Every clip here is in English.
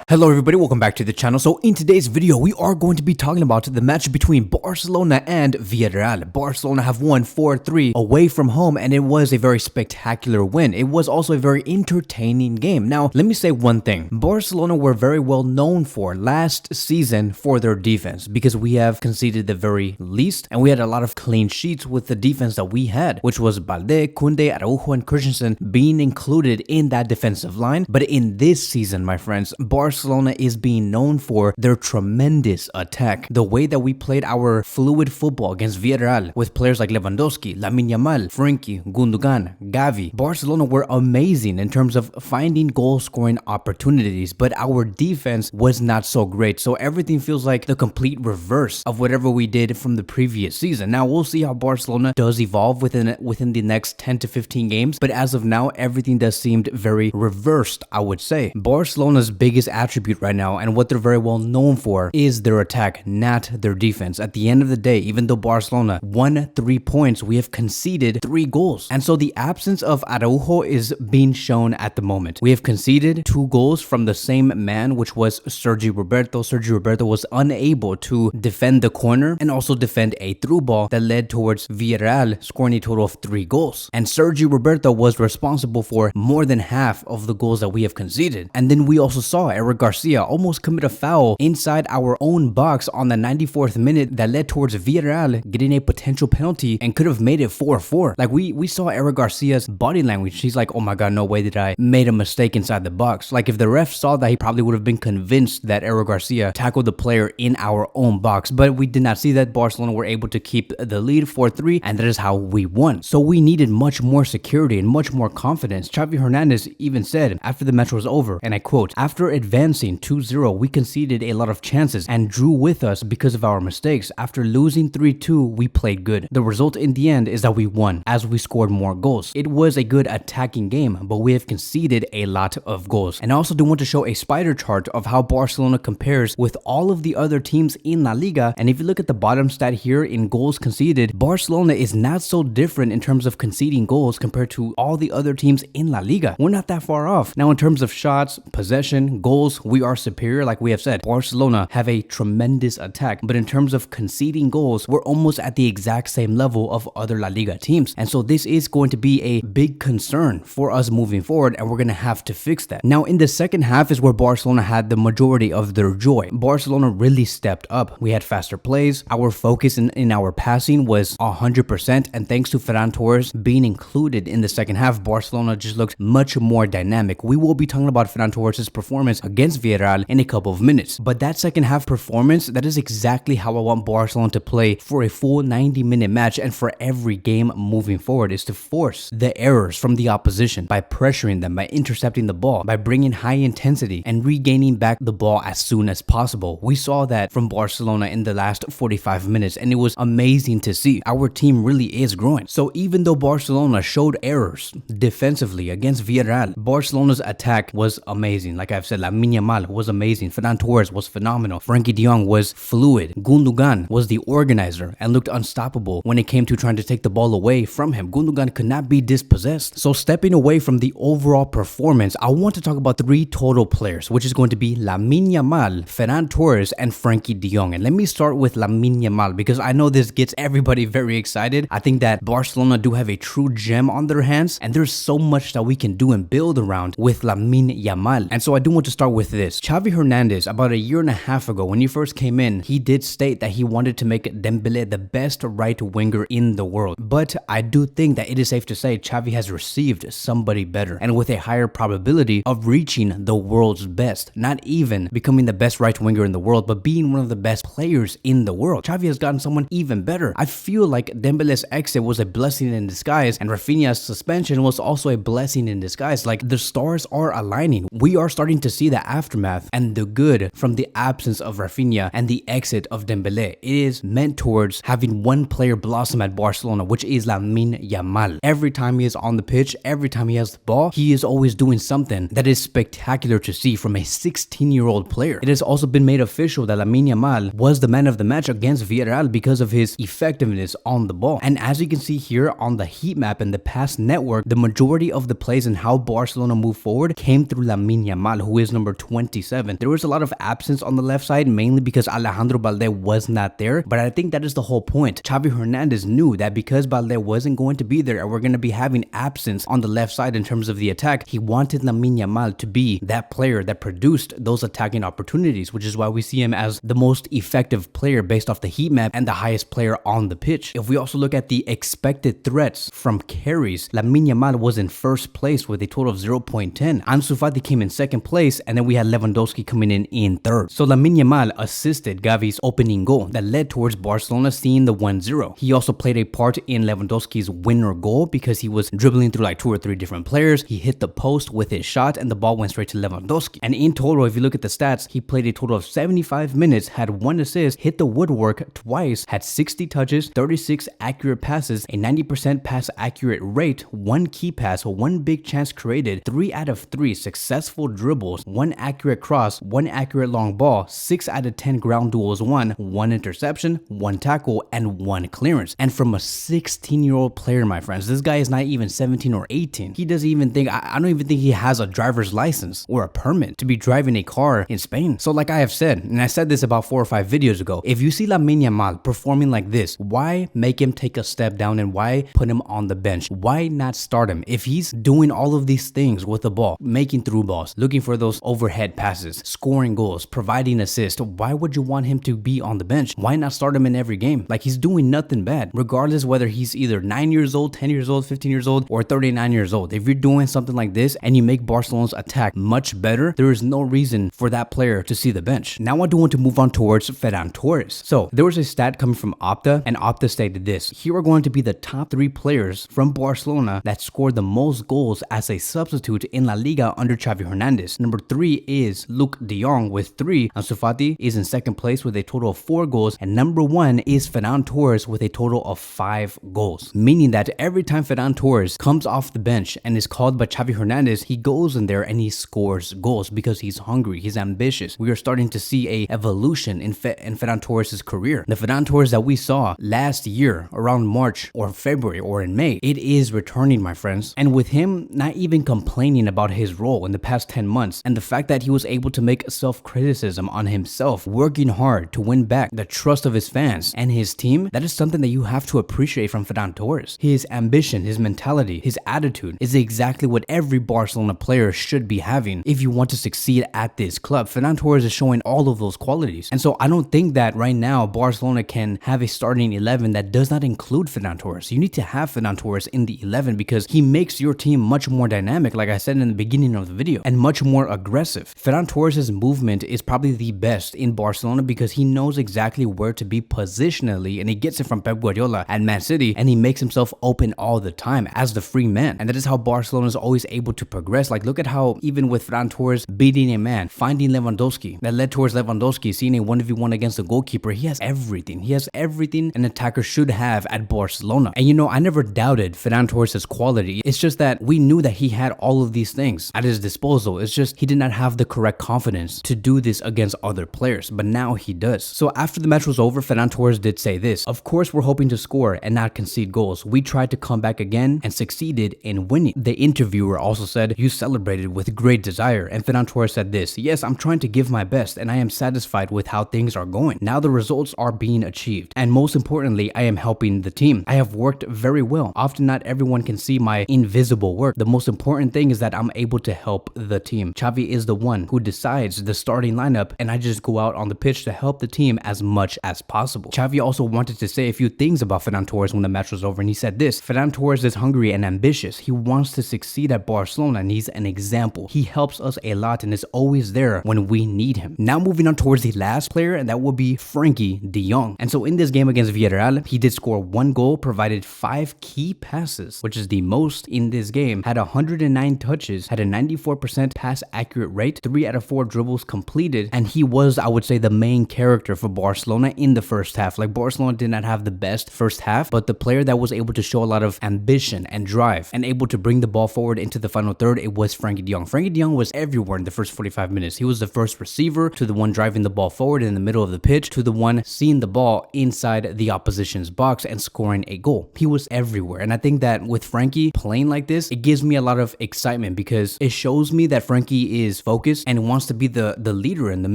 Hello everybody, welcome back to the channel. So in today's video, we are going to be talking about the match between Barcelona and Villarreal. Barcelona have won 4-3 away from home, and it was a very spectacular win. It was also a very entertaining game. Now, let me say one thing. Barcelona were very well known for last season for their defense, because we have conceded the very least, and we had a lot of clean sheets with the defense that we had, which was Balde, Koundé, Araujo, and Christensen being included in that defensive line. But in this season, my friends, Barcelona is being known for their tremendous attack. The way that we played our fluid football against Villarreal with players like Lewandowski, Lamine Yamal, Frenkie, Gundogan, Gavi. Barcelona were amazing in terms of finding goal-scoring opportunities, but our defense was not so great. So everything feels like the complete reverse of whatever we did from the previous season. Now we'll see how Barcelona does evolve within the next 10 to 15 games, but as of now, everything does seem very reversed, I would say. Barcelona's biggest attribute right now, and what they're very well known for, is their attack, not their defense. At the end of the day, even though Barcelona won 3 points, we have conceded 3 goals. And so the absence of Araujo is being shown at the moment. We have conceded 2 goals from the same man, which was Sergi Roberto. Sergi Roberto was unable to defend the corner and also defend a through ball that led towards Villarreal scoring a total of 3 goals. And Sergi Roberto was responsible for more than half of the goals that we have conceded. And then we also saw Eric Garcia almost commit a foul inside our own box on the 94th minute that led towards Villarreal getting a potential penalty and could have made it 4-4. Like we saw Eric Garcia's body language. He's like, oh my god, no way did I made a mistake inside the box. Like if the ref saw that, he probably would have been convinced that Eric Garcia tackled the player in our own box. But we did not see that. Barcelona were able to keep the lead 4-3, and that is how we won. So we needed much more security and much more confidence. Xavi Hernandez even said after the match was over, and I quote, "After advancing 2-0, we conceded a lot of chances and drew with us because of our mistakes. After losing 3-2, we played good. The result in the end is that we won as we scored more goals. It was a good attacking game, but we have conceded a lot of goals." And I also do want to show a spider chart of how Barcelona compares with all of the other teams in La Liga. And if you look at the bottom stat here in goals conceded, Barcelona is not so different in terms of conceding goals compared to all the other teams in La Liga. We're not that far off. Now in terms of shots, possession, goals, we are superior. Like we have said, Barcelona have a tremendous attack, but in terms of conceding goals, we're almost at the exact same level of other La Liga teams. And so this is going to be a big concern for us moving forward, and we're going to have to fix that. Now in the second half is where Barcelona had the majority of their joy. Barcelona really stepped up. We had faster plays. Our focus in our passing was 100%, and thanks to Ferran Torres being included in the second half, Barcelona just looked much more dynamic. We will be talking about Ferran Torres' performance against Villarreal in a couple of minutes. But that second half performance, that is exactly how I want Barcelona to play for a full 90-minute match and for every game moving forward, is to force the errors from the opposition by pressuring them, by intercepting the ball, by bringing high intensity and regaining back the ball as soon as possible. We saw that from Barcelona in the last 45 minutes, and it was amazing to see. Our team really is growing. So even though Barcelona showed errors defensively against Villarreal, Barcelona's attack was amazing. Like I've said, Lamine Yamal was amazing. Ferran Torres was phenomenal. Frenkie de Jong was fluid. Gundogan was the organizer and looked unstoppable when it came to trying to take the ball away from him. Gundogan could not be dispossessed. So stepping away from the overall performance, I want to talk about 3 total players, which is going to be Lamine Yamal, Ferran Torres, and Frenkie de Jong. And let me start with Lamine Yamal, because I know this gets everybody very excited. I think that Barcelona do have a true gem on their hands, and there's so much that we can do and build around with Lamine Yamal. And so I do want to start with this. Xavi Hernandez, about a year and a half ago, when he first came in, he did state that he wanted to make Dembélé the best right winger in the world. But I do think that it is safe to say Xavi has received somebody better, and with a higher probability of reaching the world's best. Not even becoming the best right winger in the world, but being one of the best players in the world. Xavi has gotten someone even better. I feel like Dembélé's exit was a blessing in disguise, and Rafinha's suspension was also a blessing in disguise. Like the stars are aligning. We are starting to see the aftermath and the good from the absence of Rafinha and the exit of Dembélé. It is meant towards having one player blossom at Barcelona, which is Lamine Yamal. Every time he is on the pitch, every time he has the ball, he is always doing something that is spectacular to see from a 16-year-old player. It has also been made official that Lamine Yamal was the man of the match against Villarreal because of his effectiveness on the ball. And as you can see here on the heat map and the pass network, the majority of the plays and how Barcelona moved forward came through Lamine Yamal, who is number 27. There was a lot of absence on the left side, mainly because Alejandro Balde was not there, but I think that is the whole point. Xavi Hernandez knew that because Balde wasn't going to be there and we're going to be having absence on the left side in terms of the attack, he wanted Lamine Yamal to be that player that produced those attacking opportunities, which is why we see him as the most effective player based off the heat map and the highest player on the pitch. If we also look at the expected threats from carries, Lamine Yamal was in first place with a total of 0.10. Ansu Fati came in second place, and then we had Lewandowski coming in third. So Lamine Yamal assisted Gavi's opening goal that led towards Barcelona seeing the 1-0. He also played a part in Lewandowski's winner goal because he was dribbling through like 2 or 3 different players. He hit the post with his shot and the ball went straight to Lewandowski. And in total, if you look at the stats, he played a total of 75 minutes, had 1 assist, hit the woodwork twice, had 60 touches, 36 accurate passes, a 90% pass accurate rate, 1 key pass, 1 big chance created, 3 out of 3 successful dribbles, 1 accurate cross, 1 accurate long ball, 6 out of 10 ground duels won, 1 interception, 1 tackle, and 1 clearance. And from a 16-year-old player, my friends, this guy is not even 17 or 18. He doesn't even think, I don't even think he has a driver's license or a permit to be driving a car in Spain. So like I have said, and I said this about 4 or 5 videos ago, if you see Lamine Yamal performing like this, why make him take a step down and why put him on the bench? Why not start him? If he's doing all of these things with the ball, making through balls, looking for those overhead passes, scoring goals, providing assists, why would you want him to be on the bench? Why not start him in every game? Like, he's doing nothing bad, regardless whether he's either 9 years old, 10 years old, 15 years old, or 39 years old. If you're doing something like this and you make Barcelona's attack much better, there is no reason for that player to see the bench. Now I do want to move on towards Ferran Torres. So there was a stat coming from Opta, and Opta stated this: here are going to be the top 3 players from Barcelona that scored the most goals as a substitute in La Liga under Xavi Hernandez. Number 3 is Luke de Jong with 3. Ansu Fati is in second place with a total of 4 goals, and number 1 is Ferran Torres with a total of 5 goals. Meaning that every time Ferran Torres comes off the bench and is called by Xavi Hernandez, he goes in there and he scores goals because he's hungry, he's ambitious. We are starting to see a evolution in Ferran Torres' career. The Ferran Torres that we saw last year around March or February or in May, it is returning, my friends. And with him not even complaining about his role in the past 10 months, and the fact that he was able to make self-criticism on himself, working hard to win back the trust of his fans and his team, that is something that you have to appreciate from Ferran Torres. His ambition, his mentality, his attitude is exactly what every Barcelona player should be having if you want to succeed at this club. Ferran Torres is showing all of those qualities. And so I don't think that right now Barcelona can have a starting 11 that does not include Ferran Torres. You need to have Ferran Torres in the 11 because he makes your team much more dynamic, like I said in the beginning of the video, and much more aggressive. Ferran Torres' movement is probably the best in Barcelona because he knows exactly where to be positionally, and he gets it from Pep Guardiola at Man City, and he makes himself open all the time as the free man. And that is how Barcelona is always able to progress. Like, look at how even with Ferran Torres beating a man, finding Lewandowski, that led towards Lewandowski seeing a 1v1 against the goalkeeper. He has everything. He has everything an attacker should have at Barcelona. And you know, I never doubted Ferran Torres' quality. It's just that we knew that he had all of these things at his disposal. It's just he did not have the correct confidence to do this against other players, but now he does. So after the match was over, Ferran Torres did say this: of course, we're hoping to score and not concede goals. We tried to come back again and succeeded in winning. The interviewer also said, you celebrated with great desire. And Ferran Torres said this: yes, I'm trying to give my best and I am satisfied with how things are going. Now the results are being achieved. And most importantly, I am helping the team. I have worked very well. Often not everyone can see my invisible work. The most important thing is that I'm able to help the team. Xavi is the one who decides the starting lineup, and I just go out on the pitch to help the team as much as possible. Xavi also wanted to say a few things about Ferran Torres when the match was over, and he said this: Ferran Torres is hungry and ambitious. He wants to succeed at Barcelona and he's an example. He helps us a lot and is always there when we need him. Now moving on towards the last player, and that will be Frenkie de Jong. And so in this game against Villarreal, he did score 1 goal, provided 5 key passes, which is the most in this game, had 109 touches, had a 94% pass accurate rate, 3 out of 4 dribbles completed, and he was, I would say, the main character for Barcelona in the first half. Like, Barcelona did not have the best first half, but the player that was able to show a lot of ambition and drive and able to bring the ball forward into the final third, it was Frenkie de Jong. Frenkie de Jong was everywhere in the first 45 minutes. He was the first receiver to the one driving the ball forward in the middle of the pitch to the one seeing the ball inside the opposition's box and scoring a goal. He was everywhere. And I think that with Frenkie playing like this, it gives me a lot of excitement because it shows me that Frenkie is focused and wants to be the leader in the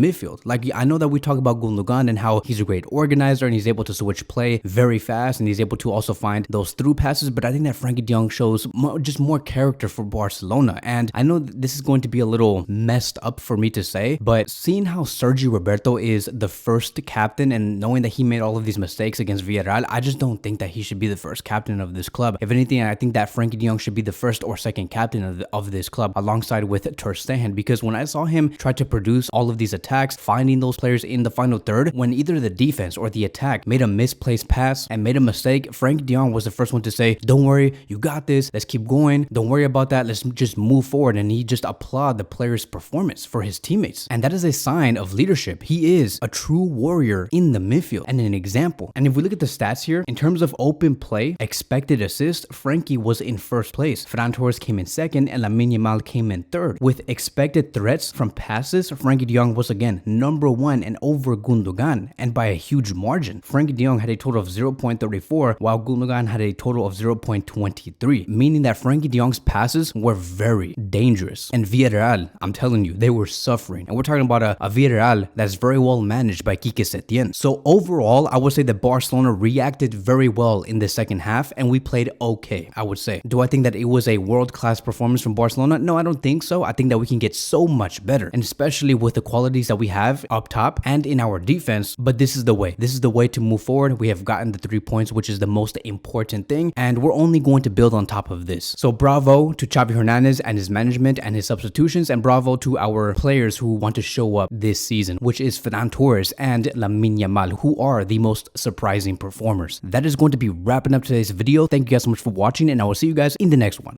midfield. Like, I know that we talk about Gundogan and how he's a great organizer and he's able to switch play very fast and he's able to also find those through passes, but I think that Frenkie de Jong shows just more character for Barcelona. And I know this is going to be a little messed up for me to say, but seeing how Sergio Roberto is the first captain and knowing that he made all of these mistakes against Villarreal, I just don't think that he should be the first captain of this club. If anything, I think that Frenkie de Jong should be the first or second captain of this club alongside with Ter Stegen, because when I saw him try to produce all of these attacks, finding those players in the final third, when either the defense or the attack made a misplaced pass and made a mistake, Frenkie de Jong was the first one to say, don't worry, you got this, let's keep going, don't worry about that, let's just move forward. And he just applauded the player's performance for his teammates. And that is a sign of leadership. He is a true warrior in the midfield and an example. And if we look at the stats here, in terms of open play, expected assist, Frenkie was in first place. Ferran Torres came in second and Lamine Yamal came in third. With expected threats from passes, Frenkie de Jong was again number one and over Gundogan, and by a huge margin. Frenkie de Jong had a total of 0.34 while Gundogan had a total of 0.23, meaning that Frenkie de Jong's passes were very dangerous. And Villarreal, I'm telling you, they were suffering. And we're talking about a Villarreal that's very well managed by Quique Setién. So overall, I would say that Barcelona reacted very well in the second half and we played okay, I would say. Do I think that it was a world-class performance from Barcelona? No, I don't think so. I think that we can get so much better, and especially with the qualities that we have up top and in our defense. But this is the way. This is the way to move forward. We have gotten the 3 points, which is the most important thing, and we're only going to build on top of this. So bravo to Xavi Hernandez and his management and his substitutions, and bravo to our players who want to show up this season, which is Ferran Torres and Lamine Yamal, who are the most surprising performers. That is going to be wrapping up today's video. Thank you guys so much for watching, and I will see you guys in the next one.